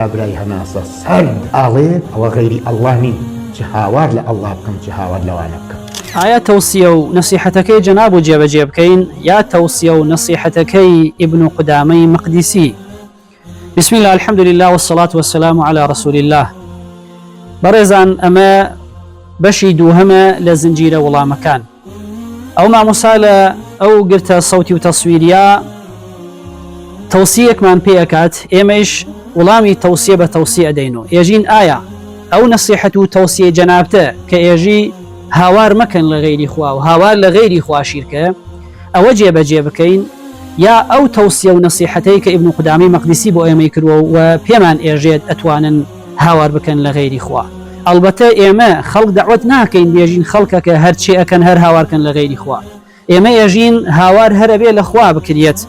برای هەناسە سەرد ئاڵێت ئەوە غەیری ئەڵڵا نین چ هاوار لە ئەڵڵا بکەم چ هاوار لەوانە بکەم. ئایا تەوسیە و نەسیحەتەکەی جەناب و جێبەجێ بکەین یا تەوسیە و نەسیحەتەکەی ئیبن قودامەی مەقدیسی؟ بسم الله الحمد لله والصلاة والسلام على رسول الله. بەڕێزان ئەمە بەشی دووهەمە لە زنجیرە وەڵامەکان. ئەو مامۆستا لە ئەو گرتە سەوتی و تەسویریە تەوسیەکمان پێەکات، ئێمەش وڵامی تەوسیە بە تەوسیە ئەدەینەوە. ئێژین ئایا ئەو نەسیحەت و تەوسیە جەنابتە کە ئێژی هاوار مەکەن لە غەیری خوا و هاوار لە غەیری خوا شیرکە، ئەوە جێبەجێ بکەین، یا ئەو تەوسیە و نەسیحەتەی کە ئیبن قودامەی مەقدیسی بۆ ئێمەی کردووە و پێمان ئێژێت ئەتوانن هاوار بکەن لە غەیری خوا. ئەلبەتە ئێمە خەڵک دەعوەت ناکەین بێژین خەڵکەکە هەرچی ئەکەن هەر هاوارکەن لە غەیری خوا. ئێمە ئێژین هاوار هەرەبێ لە خوا بکرێت،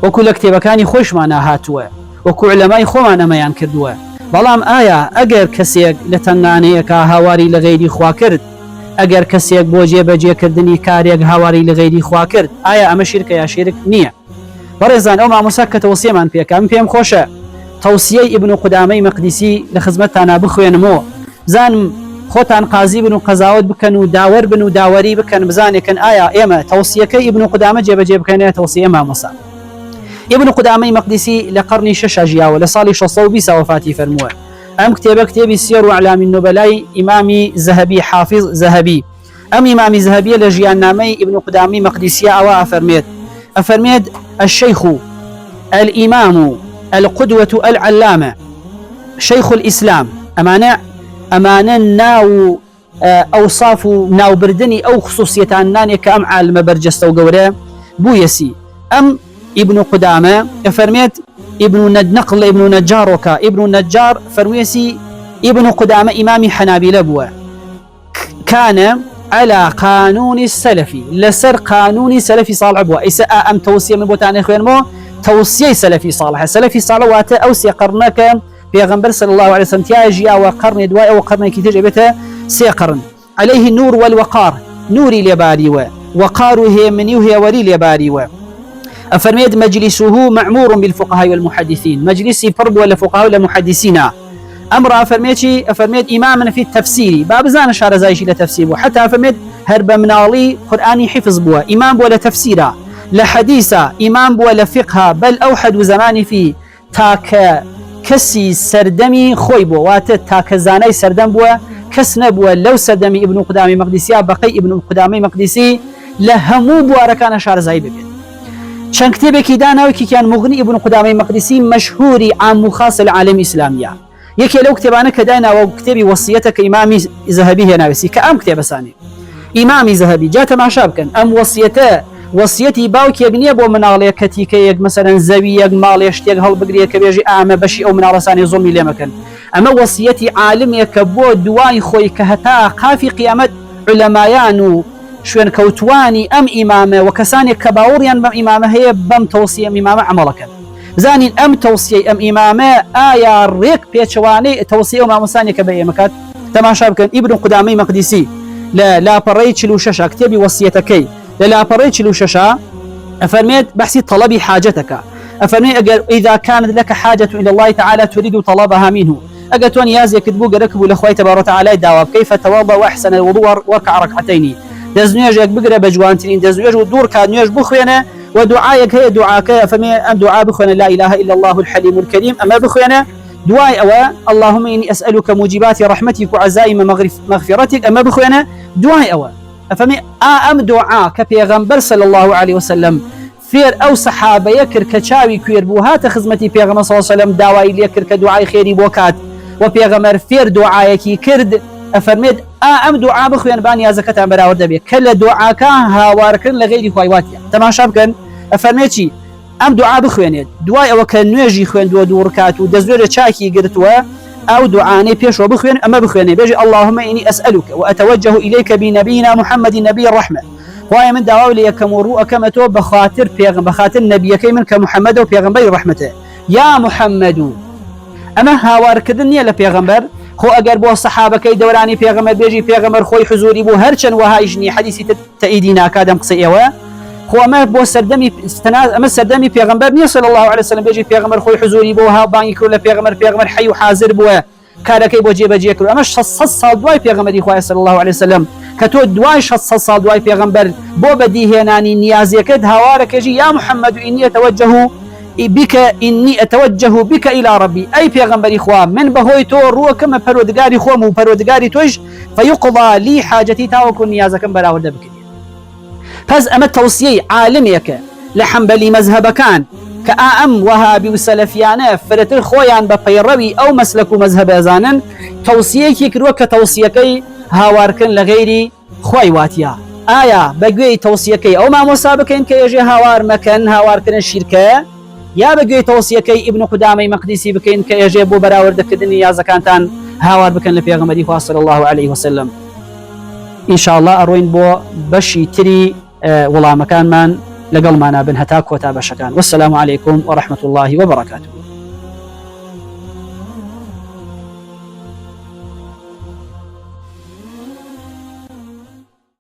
وەکو لە کتێبەکانی خۆشمان هاتووە، وەکو علەمای خۆمان ئەمەیان کردووە. بەڵام ئایا ئەگەر کەسێک لە تەنانەیەکە هاواری لە غەیری خوا کرد، ئەگەر کەسێک بۆ جێبەجێکردنی کارێک هاواری لە غەیری خوا کرد، ئایا ئەمە شیرکە یا شیرک نییە؟ بەڕێزان ئەو مامۆستا کە تەوسیەمان پێکەم پێم خۆشە تەوسیەی ئیبن قودامەی مەقدیسی لە خزمەتتانە بخوێنمەوە، بزانم خۆتان قازی بن و قەزاوت بکەن و داوەر بن و داوەری بکەن، بزانێکن ئایا ئێمە تەوسیەکەی ئیبن قودامە جێبەجێ بکەینە تەوسیە مامۆستا. ئیبن قودامەی مەقدیسی لە قەرنی 6 ژیاوە، لە ساڵی 620 وفاتی فەرمووە. ئەم کتێبە کتێبی سیر و ئەعلامی النوبەلای ئیمامی زەهەبی حافظ زەهەبی. ئەم ئیمامی زەهەبیە لە ژیاننامەی ئیبن قودامەی مەقدیسیە ئەوە ئەفەرمێت الشيخ الإمام القدوة العلامة شيخ الإسلام. أمانة ناو أوصاف ناو بردني أو خصوصيتان ناني كأم عالم برجستو قورا بويسي. أم ابن قدامة فرميت ابن نقل ابن نجار وكا ابن النجار فرميسي ابن قدامة إمام حنابلة بوا، كان على قانون السلفي لسر قانون سلفي صالح بوا. إساء أم توصية من بوتاني خوين مو توصية سلفي صالح. سلفي صالح واتا أوسي قرنك بيغمبر صلى الله عليه وسلم تياجي وقرن دواء وقرن كتير بيته سيقرن عليه النور والوقار، نوري لباري وقاره مني وهي وري لباري أفرميد مجلسه معمور بالفقهاء والمحدثين، مجلسي فرد ولا فقهاء ولا محدثين. أمر أفرميد إمامنا في التفسير، باب زان شار زايشي لتفسير، وحتى أفرميد هرب منالي قرآني حفظ بوا، إمام ولا تفسيرا لحديثا، إمام ولا فقها، بل أوحد زماني في تاك كسي سردمي خويبو وات تاك زاني سردم بوا كس نبوا لو سردمي ابن قدامي مقدسي بقي ابن قدامي مقدسي لهمو بوا ركان شار زاي ببين. شان كتابك دانا وكي كان مغني ابن قدامي مقدسي مشهوري عام وخاص العالم الإسلامية. يكي لو كتابانا كدانا وكتابي وصيتك إمامي زهبي هنا بسي كأم كتاب ساني إمامي زهبي جات مع شابكن أم وصيتي باوك يغني بو مناغلي كتيكيك مثلا زويك ماليشتيك هل بقريك بيجي أعمى بشي أو مناغلساني ظلمي لمكن. أما وصيتي عالم يكبو دواي خوي كهتا قافي قيامت علمايانو شوين كوتواني أم إمامة وكساني كباوريان بم إمامة هي بم توصية إمامة عملك زانين أم توصية أم إمامة آيا ريك بيتشواني توصية وما مساني كبير مكات. تماشا بكن ابن قدامي مقدسي لا بريتش لو ششا كتبي وصيتكي لا بريتش لو ششا. أفرميت بحثي طلبي حاجتك، أفرميت إذا كانت لك حاجة إلى الله تعالى تريد طلبها منه، أقتون يازي كتبوك ركبوا لأخوي تبارك وتعالى داواب كيف توضأ وأحسن الوضوء واركع ركعتين. دزنيج بقرا بجوانتين دزنيج ودور كان نيج بخوينا ودعائك هي دعاك فمي أم دعاء بخوينا لا إله إلا الله الحليم الكريم. أما بخوينا دعاء أوا اللهم إني أسألك موجبات رحمتك وعزائم مغفرتك. أما بخوينا دعاء أوا فمي أم دعاء كبيغمبر صلى الله عليه وسلم فير أو صحابة يكر كشاوي كوير بوهات خزمتي بيغمبر صلى الله عليه وسلم دعاء ليكر كدعاء خيري بوكات وبيغمبر فير دعاءك كرد. أفرميد أم دعاء بخوين بان يا زكاة براورد بي كل دعاء كان هاواركن لغير خويواتيا. تماشا بكن أفرميد شي أم دعاء بخوين دعاء أو كان نواجي خوين دو ركعات ودزور تشاكي قرتوا أو دعاني بيش وبخوين. أما بخوين بيجي اللهم إني أسألك وأتوجه إليك بنبينا محمد نبي الرحمة، وهي من دعاء ليك مروء كما تو بخاطر نبيك من كمحمد وبيغمبر رحمته يا محمد. أما هاواركدني لبيغمبر خو اگر بو صحابه كي دوراني پیغمبر بيجي پیغمبر خوي حضوري بو هرچن وها اجني حديثي تأيدينا كادم قصي ايوا خۆ ئەمە بۆ سەردەمی ئەمە سەردەمی پێغەمبەر نییە صلی الله عليه وسلم بێژی پێغەمبەر خۆی حضوری بۆ هاوبانگی کرد لە پێغەمبەر حی و حاضر بووە کارەکەی بۆ جێبەجێ کرد ئەمە 600 ساڵ دوای پێغەمبەری خوای صلی الله عليه وسلم کە تۆ دوای 600 ساڵ دوای پێغەمبەر بۆ بەدیهێنانی نیازیەکەت هاوارەکەژی یا محەممەد ئینی ئەتەوەجەه بك إني أتوجه بك إلى ربي أي پیغمبري خوا من بهوي تو روكم پروردگاري خوم و پروردگاري توج فيقضى لي حاجتي تاوكن نيازكم براورد بك پس أما توصية عالميك لحنبلي مذهب كان كأم وهابي وسلفيانه فرتر خويان بپيروي أو مسلك مذهب أزانن توصية كيكرو كتوصيكي هاواركن لغيري خوي واتيا آية بقوي توصيكي أو ما مسابقين كيجي هاوار مكان هاواركن الشركة یا بەگوێی تەوسیەکەی ئیبن قودامەی مەقدیسی بکەین کە ئێژێ بۆ بەراوردەکردنی یازەکانتان هاوار بکەن لە پێغەمبەری خوا صلی الله عليه وسلم. ئینشاءالله ئەڕۆین بۆ بەشی تری وەڵامەکانمان لەگەڵمانە بن هەتا کۆتا بەشەکان. والسلام عليكم ورحمة الله وبركاته.